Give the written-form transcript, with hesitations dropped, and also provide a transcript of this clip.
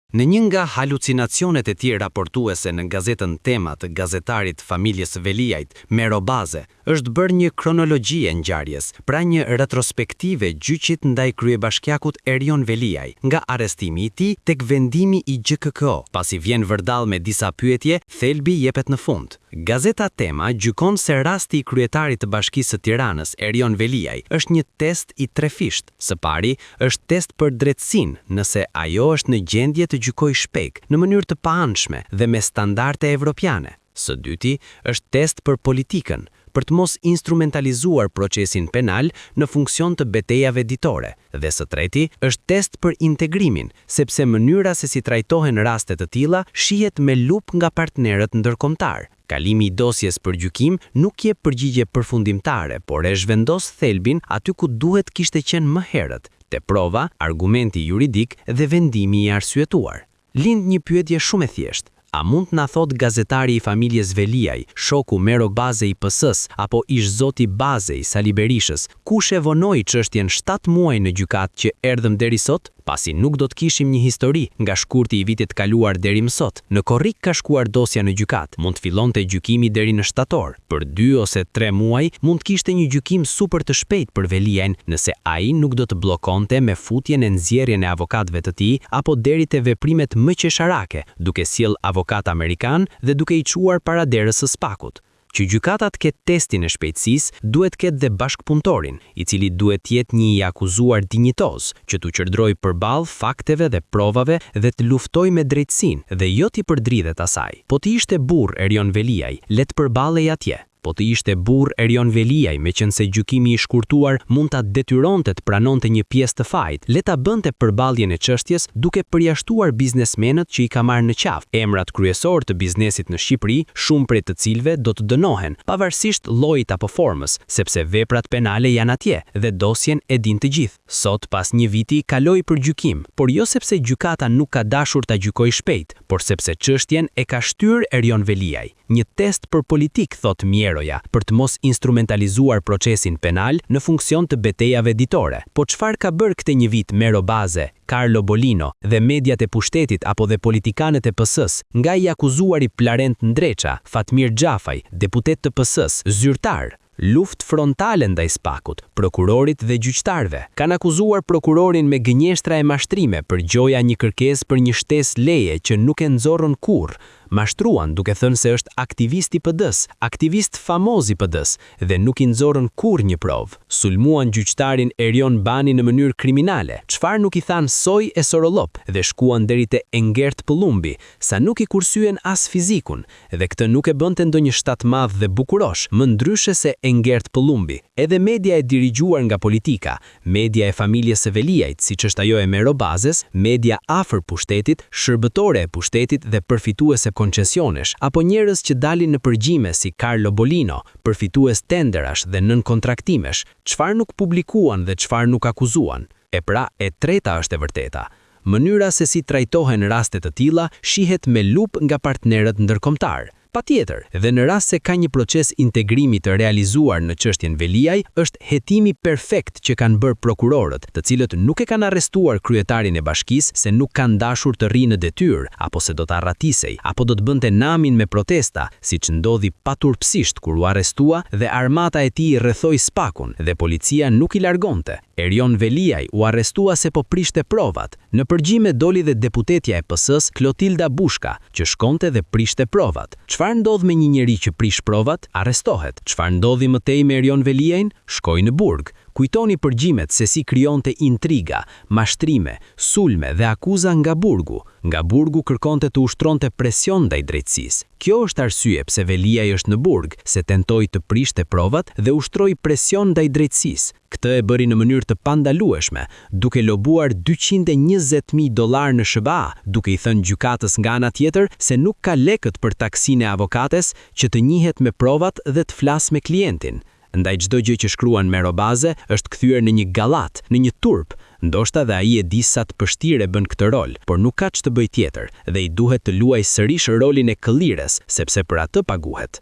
Në një nga halucinacionet e tij raportuese në gazetën Tema të gazetarit familjes Veliajt, Mero Baze, është bërë një kronologji e ngjarjes, pra një retrospektive gjyqit ndaj kryebashkiakut Erion Veliaj, nga arrestimi i tij tek vendimi i GKK. Pasi vjen vërdall me disa pyetje, thelbi jepet në fund. Gazeta Tema gjykon se rasti i kryetarit të Bashkisë së Tiranës, Erion Veliaj, është një test i trefisht. Së pari, është test për drejtësinë, nëse ajo është në gjendje të gjykoj shpejt, në mënyrë të paanshme dhe me standarde evropiane. Së dyti, është test për politikën, për të mos instrumentalizuar procesin penal në funksion të betejave ditore. Dhe së treti, është test për integrimin, sepse mënyra se si trajtohen raste të tilla shihet me lupë nga partnerët ndërkombëtar. Kalimi i dosjes për gjykim nuk jep përgjigje përfundimtare, por e zhvendos thelbin aty ku duhet kishte qenë më herët, te prova, argumenti juridik dhe vendimi i arsyetuar. Lind një pyetje shumë e thjeshtë. A mund na thot gazetari i familjes Veliaj, shoku Mero Baze i PS-s apo ish zoti Baze i Sali Berishës, kush e vonoi çështjen 7 muaj në gjykat që erdhëm deri sot? Pasi nuk do të kishim një histori nga shkurti i vitit kaluar deri më sot. Në korrik ka shkuar dosja në gjykat, mund të fillonte gjykimi deri në shtator. Për 2 ose 3 muaj mund të kishte një gjykim super të shpejt për Veliajn, nëse ai nuk do të bllokonte me futjen e nxjerrjen e avokatëve të tij apo deri te veprimet më qesharake, duke sjell avokat amerikan dhe duke i çuar para derës së spakut. Që gjykatat ketë testin e shpejtësisë, duhet ketë dhe bashkëpunëtorin, i cili duhet jetë një i akuzuar dinjitoz, që t'u qëndrojë përballë fakteve dhe provave dhe të luftojë me drejtësinë dhe jo t'i përdridhet asaj. Po t'i ishte burr Erion Veliaj, le të përballej atje. Po të ishte burr Erion Veliaj, me qenë se gjykimi i shkurtuar mund ta detyronte të pranonte një pjesë të fajit, le ta bënte përballjen e çështjes duke përjashtuar biznesmenët që i ka marrë në qafë, emrat kryesor të biznesit në Shqipëri, shumë prej të cilëve do të dënohen, pavarësisht llojit apo formës, sepse veprat penale janë atje dhe dosjen e din të gjithë. Sot, pas një viti, kaloi për gjykim, por jo sepse gjykata nuk ka dashur ta gjykojë shpejt, por sepse çështjen e ka shtyrë Erion Veliaj. Një test për politik, thot Mjeroja, për të mos instrumentalizuar procesin penal në funksion të betejave ditore. Po çfarë ka bërë këtë një vit Mero Baze, Carlo Bolino dhe mediat e pushtetit apo dhe politikanët e PS-s, nga i akuzuari Plarent Ndreqa, Fatmir Xhafaj, deputet të PS-s, zyrtar? Luftë frontale ndaj spakut, prokurorit dhe gjyqtarëve. Kanë akuzuar prokurorin me gënjeshtra e mashtrime për gjoja një kërkesë për një shtesë leje që nuk e nxorrën kurrë. Mashtruan duke thënë se është aktivist i PD-s, aktivist famoz i PD-s dhe nuk i nxorrën kurrë një provë. Sulmuan gjyqtarin Erion Bani në mënyrë kriminale. Çfarë nuk i thanë soj e sorolop dhe shkuan deri te Engert Pëllumbi, sa nuk i kursyen as fizikun dhe këtë nuk e bënte ndonjë shtat madh dhe bukurosh, më ndryshe se Engert Pëllumbi. Edhe media e dirigjuar nga politika, media e familjes së Veliajt, siç është ajo e Mero Bazes, media afër pushtetit, shërbëtore e pushtetit dhe përfituese koncesionesh, apo njerëz që dalin në përgjime si Carlo Bolino, përfitues tenderash dhe nën kontraktimesh, çfarë nuk publikuan dhe çfarë nuk akuzuan. E pra, e treta është e vërteta. Mënyra se si trajtohen raste të tilla shihet me lupë nga partnerët ndërkombëtar. Patjetër, dhe në rast se ka një proces integrimi të realizuar në çështjen Veliaj, është hetimi perfekt që kanë bërë prokurorët, të cilët nuk e kanë arrestuar kryetarin e bashkisë se nuk kanë dashur të rrinë në detyrë, apo se do të arratisej, apo do të bënte namin me protesta, siç ndodhi paturpsisht kur u arrestua dhe armata e tij rrethoi spakun dhe policia nuk i largonte. Erion Veliaj u arrestua se po prishte provat. Në përgjime doli dhe deputetja e PS-s Klotilda Bushka, që shkonte dhe prishte provat. Çfarë ndodh me një njeri që prish provat? Arrestohet. Çfarë ndodhi më tej me Erion Veliajn? Shkoi në burg. Kujtoni përgjimet se si krijonte intriga, mashtrime, sulme dhe akuza nga burgu. Nga burgu kërkonte të ushtronte presion ndaj drejtësisë. Kjo është arsye pse Veliaj është në burg, se tentoi të prishte provat dhe ushtroi presion ndaj drejtësisë. Këtë e bëri në mënyrë të pandalueshme, duke lobuar $220,000 në SBA, duke i thënë gjykatës nga ana tjetër se nuk ka lekët për taksinë e avokates që të njihet me provat dhe të flasë me klientin. Ndaj çdo gjë që shkruan Mero Baze është kthyer në një gallat, në një turp. Ndoshta dhe ai e di sa të vështirë bën këtë rol, por nuk ka ç'të bëj tjetër dhe i duhet të luajë sërish rolin e këllires, sepse për atë paguhet.